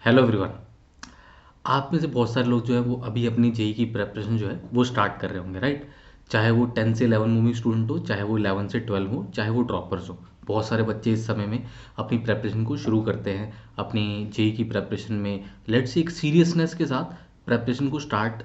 Hello everyone. आप में से बहुत सारे लोग जो है वो अभी अपनी जेई की प्रिपरेशन जो है वो स्टार्ट कर रहे होंगे, राइट। चाहे वो 10 से 11 मूविंग स्टूडेंट हो, चाहे वो 11 से 12 हो, चाहे वो ड्रॉपर्स हो। बहुत सारे बच्चे इस समय में अपनी प्रिपरेशन को शुरू करते हैं। अपनी जेई की प्रिपरेशन में लेट्स से एक सीरियसनेस के साथ प्रिपरेशन को स्टार्ट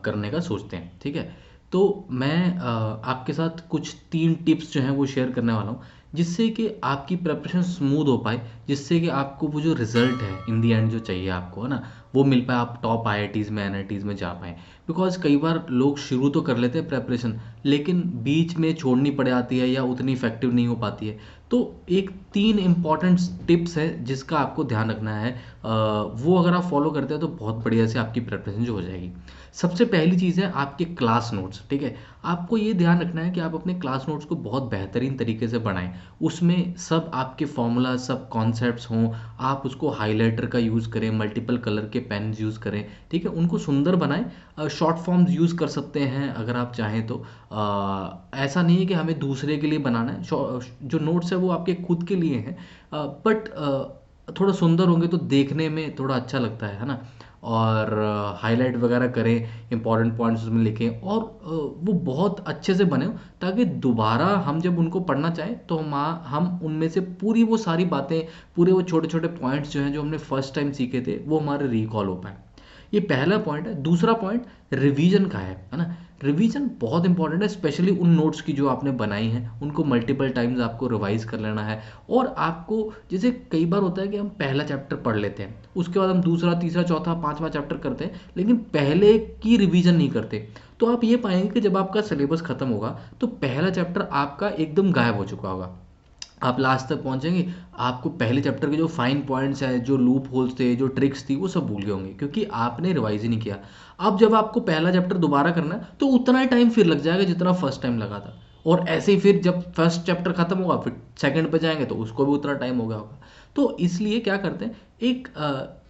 करने का सोचते हैं, ठीक है। तो मैं आपके साथ कुछ 3 टिप्स जो हैं वो शेयर करने वाला हूँ, जिससे कि आपकी प्रिपरेशन स्मूथ हो पाए, जिससे कि आपको वो जो रिजल्ट है इन दी एंड जो चाहिए आपको, है ना, वो मिल पाए, आप टॉप आईआईटीज़ में एनआईटीज़ में जा पाएँ। बिकॉज कई बार लोग शुरू तो कर लेते हैं प्रेपरेशन, लेकिन बीच में छोड़नी पड़ जाती है या उतनी इफेक्टिव नहीं हो पाती है। तो एक 3 इंपॉर्टेंट टिप्स है जिसका आपको ध्यान रखना है। वो अगर आप फॉलो करते हैं तो बहुत बढ़िया से आपकी प्रेपरेशन जो हो जाएगी। सबसे पहली चीज़ है आपके क्लास नोट्स, ठीक है। आपको ये ध्यान रखना है कि आप अपने क्लास नोट्स को बहुत बेहतरीन तरीके से बनाएं। उसमें सब आपके फॉर्मूला, सब कॉन्सेप्ट्स हों। आप उसको हाइलाइटर का यूज़ करें, मल्टीपल कलर के पेन्स यूज़ करें, ठीक है। उनको सुंदर बनाएं। शॉर्ट फॉर्म्स यूज़ कर सकते हैं अगर आप चाहें तो। ऐसा नहीं है कि हमें दूसरे के लिए बनाना है। जो नोट्स है वो आपके खुद के लिए हैं, बट थोड़ा सुंदर होंगे तो देखने में थोड़ा अच्छा लगता है ना। और हाईलाइट वगैरह करें, इंपॉर्टेंट पॉइंट्स उसमें लिखें, और वो बहुत अच्छे से बने हो, ताकि दोबारा हम जब उनको पढ़ना चाहें तो हम उनमें से पूरी वो सारी बातें, पूरे वो छोटे छोटे पॉइंट्स जो हैं जो हमने फर्स्ट टाइम सीखे थे, वो हमारे रिकॉल हो पाए। ये पहला पॉइंट है। दूसरा पॉइंट रिवीजन का है ना। रिवीजन बहुत इंपॉर्टेंट है, स्पेशली उन नोट्स की जो आपने बनाई हैं, उनको मल्टीपल टाइम्स आपको रिवाइज कर लेना है। और आपको, जैसे कई बार होता है कि हम पहला चैप्टर पढ़ लेते हैं, उसके बाद हम दूसरा, तीसरा, चौथा, पांचवा चैप्टर करते हैं, लेकिन पहले की रिवीजन नहीं करते। तो आप ये पाएंगे कि जब आपका सिलेबस खत्म होगा तो पहला चैप्टर आपका एकदम गायब हो चुका होगा। आप लास्ट तक पहुंचेंगे, आपको पहले चैप्टर के जो फाइन पॉइंट्स हैं, जो लूप होल्स थे, जो ट्रिक्स थी, वो सब भूल गए होंगे, क्योंकि आपने रिवाइज ही नहीं किया। अब जब आपको पहला चैप्टर दोबारा करना है तो उतना ही टाइम फिर लग जाएगा जितना फर्स्ट टाइम लगा था। और ऐसे ही फिर जब फर्स्ट चैप्टर खत्म होगा फिर सेकंड पे जाएंगे तो उसको भी उतना टाइम हो गया होगा। तो इसलिए क्या करते हैं, एक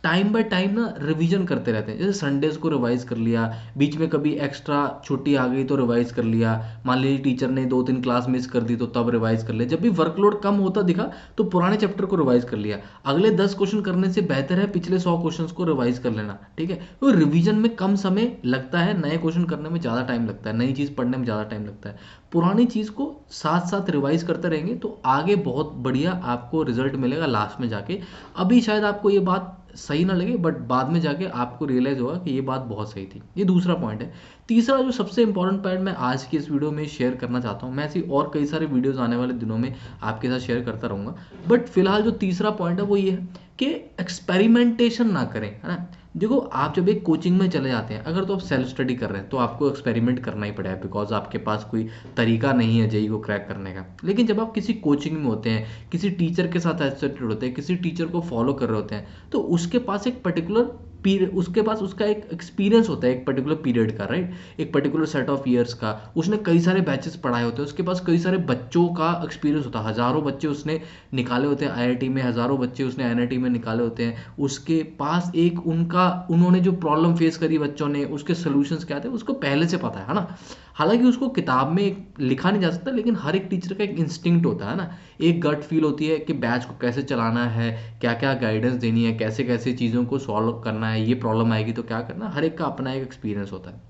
टाइम बाय टाइम ना रिवीजन करते रहते हैं। जैसे संडेज को रिवाइज कर लिया, बीच में कभी एक्स्ट्रा छुट्टी आ गई तो रिवाइज कर लिया। मान लीजिए टीचर ने 2-3 क्लास मिस कर दी तो तब रिवाइज कर लिया। जब भी वर्कलोड कम होता दिखा तो पुराने चैप्टर को रिवाइज कर लिया। अगले 10 क्वेश्चन करने से बेहतर है पिछले 100 क्वेश्चन को रिवाइज कर लेना, ठीक है। तो रिवीजन में कम समय लगता है, नए क्वेश्चन करने में ज़्यादा टाइम लगता है, नई चीज़ पढ़ने में ज़्यादा टाइम लगता है। पुरानी चीज़ को साथ साथ रिवाइज करते रहेंगे तो आगे बहुत बढ़िया आपको रिजल्ट मिलेगा लास्ट में जाके। अभी शायद आपको ये बात सही ना लगे, बट बाद में जाके आपको रियलाइज होगा कि ये बात बहुत सही थी। ये दूसरा पॉइंट है। तीसरा जो सबसे इंपॉर्टेंट पॉइंट मैं आज की इस वीडियो में शेयर करना चाहता हूँ, मैं ऐसी और कई सारे वीडियोस आने वाले दिनों में आपके साथ शेयर करता रहूँगा, बट फिलहाल जो तीसरा पॉइंट है वो ये है कि एक्सपेरिमेंटेशन ना करें, है ना। देखो, आप जब एक कोचिंग में चले जाते हैं, अगर तो आप सेल्फ स्टडी कर रहे हैं तो आपको एक्सपेरिमेंट करना ही पड़ेगा, बिकॉज आपके पास कोई तरीका नहीं है जेई को क्रैक करने का। लेकिन जब आप किसी कोचिंग में होते हैं, किसी टीचर के साथ एसोसिएटेड होते हैं, किसी टीचर को फॉलो कर रहे होते हैं, तो उसके पास एक पर्टिकुलर पीरियड, उसके पास उसका एक एक्सपीरियंस होता है एक पर्टिकुलर पीरियड का, राइट। एक पर्टिकुलर सेट ऑफ ईयर्स का। उसने कई सारे बैचेस पढ़ाए होते हैं, उसके पास कई सारे बच्चों का एक्सपीरियंस होता है, हज़ारों बच्चे उसने निकाले होते हैं आईआईटी में, हज़ारों बच्चे उसने एनआईटी में निकाले होते हैं। उसके पास एक उन्होंने जो प्रॉब्लम फेस करी बच्चों ने, उसके सोल्यूशंस क्या थे, उसको पहले से पता है ना। हालांकि उसको किताब में लिखा नहीं जा सकता, लेकिन हर एक टीचर का एक इंस्टिंक्ट होता है ना, एक गट फील होती है कि बैच को कैसे चलाना है, क्या क्या गाइडेंस देनी है, कैसे कैसे चीज़ों को सॉल्व करना है, ये प्रॉब्लम आएगी तो क्या करना है। हर एक का अपना एक एक्सपीरियंस होता है।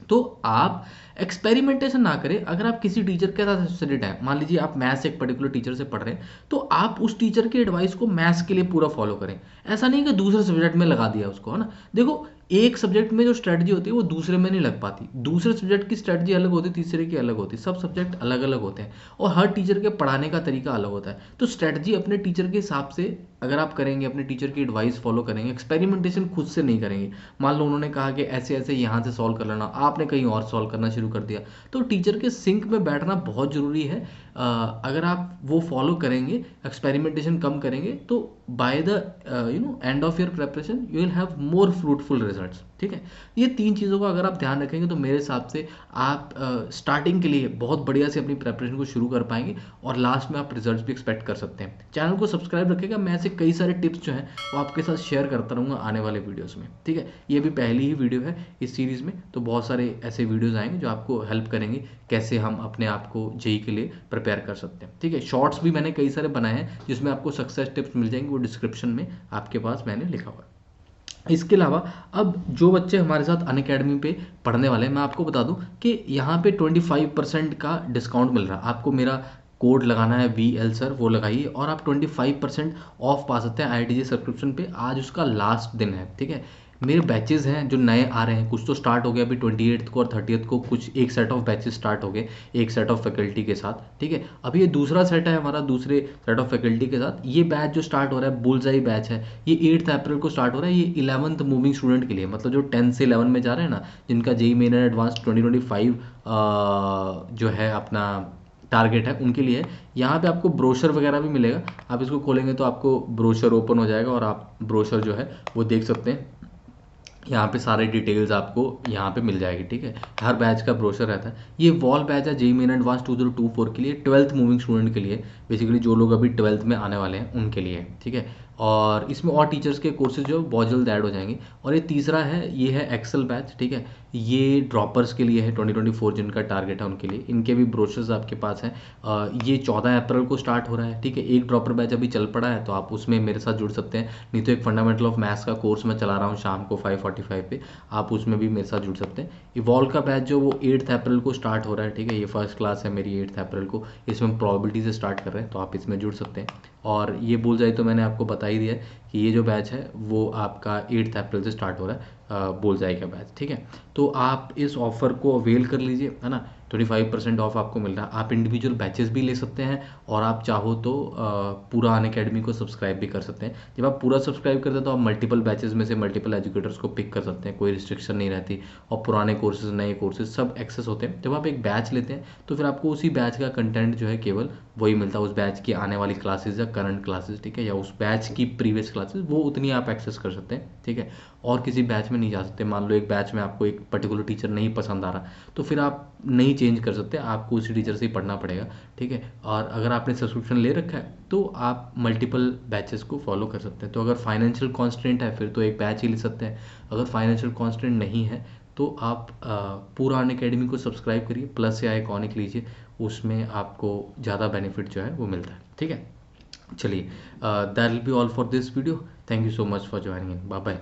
तो आप एक्सपेरिमेंटेशन ना करें। अगर आप किसी टीचर के साथ एसोसिएटेड हैं, मान लीजिए आप मैथ्स एक पर्टिकुलर टीचर से पढ़ रहे हैं, तो आप उस टीचर की एडवाइस को मैथ्स के लिए पूरा फॉलो करें। ऐसा नहीं कि दूसरे सब्जेक्ट में लगा दिया उसको, है ना। देखो, एक सब्जेक्ट में जो स्ट्रेटजी होती है वो दूसरे में नहीं लग पाती। दूसरे सब्जेक्ट की स्ट्रेटजी अलग होती है, तीसरे की अलग होती है। सब सब्जेक्ट अलग अलग होते हैं और हर टीचर के पढ़ाने का तरीका अलग होता है। तो स्ट्रेटजी अपने टीचर के हिसाब से अगर आप करेंगे, अपने टीचर की एडवाइस फॉलो करेंगे, एक्सपेरिमेंटेशन खुद से नहीं करेंगे। मान लो उन्होंने कहा कि ऐसे ऐसे यहाँ से सॉल्व कर लेना, आपने कहीं और सॉल्व करना शुरू कर दिया, तो टीचर के सिंक में बैठना बहुत ज़रूरी है। अगर आप वो फॉलो करेंगे, एक्सपेरिमेंटेशन कम करेंगे, तो by the end of your preparation you will have more fruitful results, ठीक है। ये 3 चीज़ों का अगर आप ध्यान रखेंगे तो मेरे हिसाब से आप स्टार्टिंग के लिए बहुत बढ़िया से अपनी प्रेपरेशन को शुरू कर पाएंगे, और लास्ट में आप रिजल्ट्स भी एक्सपेक्ट कर सकते हैं। चैनल को सब्सक्राइब रखिएगा, मैं ऐसे कई सारे टिप्स जो हैं वो आपके साथ शेयर करता रहूँगा आने वाले वीडियोज़ में, ठीक है। ये भी पहली ही वीडियो है इस सीरीज़ में, तो बहुत सारे ऐसे वीडियोज़ आएंगे जो आपको हेल्प करेंगे कैसे हम अपने आप को जेई के लिए प्रिपेयर कर सकते हैं, ठीक है। शॉर्ट्स भी मैंने कई सारे बनाए हैं जिसमें आपको सक्सेस टिप्स मिल जाएंगे, वो डिस्क्रिप्शन में आपके पास मैंने लिखा हुआ है। इसके अलावा अब जो बच्चे हमारे साथ अनअकैडमी पे पढ़ने वाले हैं, मैं आपको बता दूं कि यहाँ पे 25% का डिस्काउंट मिल रहा है आपको। मेरा कोड लगाना है VL सर, वो लगाइए और आप 25% ऑफ पा सकते हैं IITJ सब्सक्रिप्शन पे। आज उसका लास्ट दिन है, ठीक है। मेरे बैचेस हैं जो नए आ रहे हैं, कुछ तो स्टार्ट हो गया अभी 28 को और 30 को, कुछ एक सेट ऑफ बैचेस स्टार्ट हो गए एक सेट ऑफ फैकल्टी के साथ, ठीक है। अभी ये दूसरा सेट है हमारा, दूसरे सेट ऑफ फैकल्टी के साथ। ये बैच जो स्टार्ट हो रहा है बुलजाई बैच है, ये 8 अप्रैल को स्टार्ट हो रहा है। ये 11th मूविंग स्टूडेंट के लिए, मतलब जो 10 से 11 में जा रहे हैं ना, जिनका जेई मेन एंड एडवांस 2025 जो है अपना टारगेट है, उनके लिए। यहाँ पे आपको ब्रोशर वगैरह भी मिलेगा। आप इसको खोलेंगे तो आपको ब्रोशर ओपन हो जाएगा और आप ब्रोशर जो है वो देख सकते हैं। यहाँ पे सारे डिटेल्स आपको यहाँ पे मिल जाएगी, ठीक है। हर बैच का ब्रोशर रहता है। ये वॉल बैच है जेई मेन एडवांस 2024 के लिए, 12th मूविंग स्टूडेंट के लिए, बेसिकली जो लोग अभी 12th में आने वाले हैं उनके लिए, ठीक है। और इसमें और टीचर्स के कोर्सेज जो बहुत जल्द ऐड हो जाएंगे। और ये तीसरा है, ये है एक्सेल बैच, ठीक है। ये ड्रॉपर्स के लिए है 2024 जिनका टारगेट है उनके लिए। इनके भी ब्रोशर्स आपके पास हैं। ये 14 अप्रैल को स्टार्ट हो रहा है, ठीक है। एक ड्रॉपर बैच अभी चल पड़ा है, तो आप उसमें मेरे साथ जुड़ सकते हैं। नहीं तो एक फंडामेंटल ऑफ मैथ्स का कोर्स मैं चला रहा हूँ शाम को 5:45 पे, आप उसमें भी मेरे साथ जुड़ सकते हैं। इवॉल्व का बैच जो वो 8 अप्रैल को स्टार्ट हो रहा है, ठीक है। ये फर्स्ट क्लास है मेरी 8 अप्रैल को, इसमें प्रोबेबिलिटी से स्टार्ट कर रहे हैं, तो आप इसमें जुड़ सकते हैं। और ये भूल जाए तो मैंने आपको बता ही दिया है कि ये जो बैच है वो आपका 8 अप्रैल से स्टार्ट हो रहा है, बोल जाएगा बैच, ठीक है। तो आप इस ऑफर को अवेल कर लीजिए, है ना। 25% ऑफ आपको मिल रहा है। आप इंडिविजुअल बैचेस भी ले सकते हैं और आप चाहो तो पूरा अनअकैडमी को सब्सक्राइब भी कर सकते हैं। जब आप पूरा सब्सक्राइब करते हैं तो आप मल्टीपल बैचेस में से मल्टीपल एजुकेटर्स को पिक कर सकते हैं, कोई रिस्ट्रिक्शन नहीं रहती। और पुराने कोर्सेज नए कोर्सेज सब एक्सेस होते हैं। जब आप एक बैच लेते हैं तो फिर आपको उसी बैच का कंटेंट जो है केवल वही मिलता है, उस बैच की आने वाली क्लासेज या करंट क्लासेज, ठीक है, या उस बैच की प्रीवियस क्लासेज, वो उतनी आप एक्सेस कर सकते हैं, ठीक है। और किसी बैच में नहीं जा सकते। मान लो एक बैच में आपको एक पर्टिकुलर टीचर नहीं पसंद आ रहा, तो फिर आप नहीं चेंज कर सकते, आपको उसी टीचर से ही पढ़ना पड़ेगा, ठीक है। और अगर आपने सब्सक्रिप्शन ले रखा है तो आप मल्टीपल बैचेस को फॉलो कर सकते हैं। तो अगर फाइनेंशियल कॉन्स्टेंट है फिर तो एक बैच ही ले सकते हैं। अगर फाइनेंशियल कॉन्स्टेंट नहीं है तो आप पूरा अनअकैडमी को सब्सक्राइब करिए, प्लस या आइकॉनिक लीजिए, उसमें आपको ज़्यादा बेनिफिट जो है वो मिलता है, ठीक है। चलिए, that will be all for this video. Thank you so much for joining in. Bye bye.